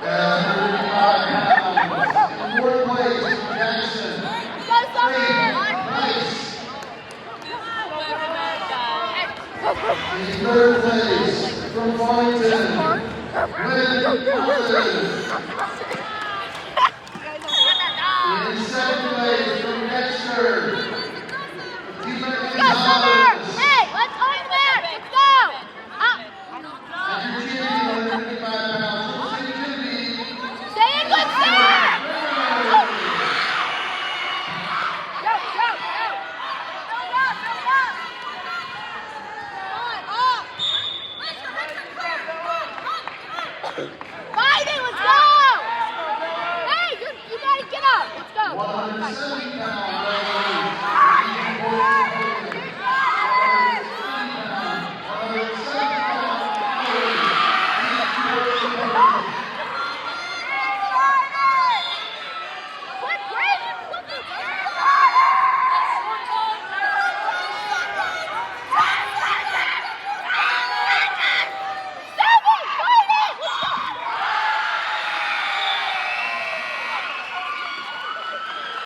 In fourth place from Jackson. In third place from Farmington, Glenn Collins. In second place from Dexter, Keeper Collins. Hey, let's home there. Let's go. After cheating 155 pounds, Stay in good set. Fighting, let's go. Hey, you gotta get up. Let's go. 170 pounds.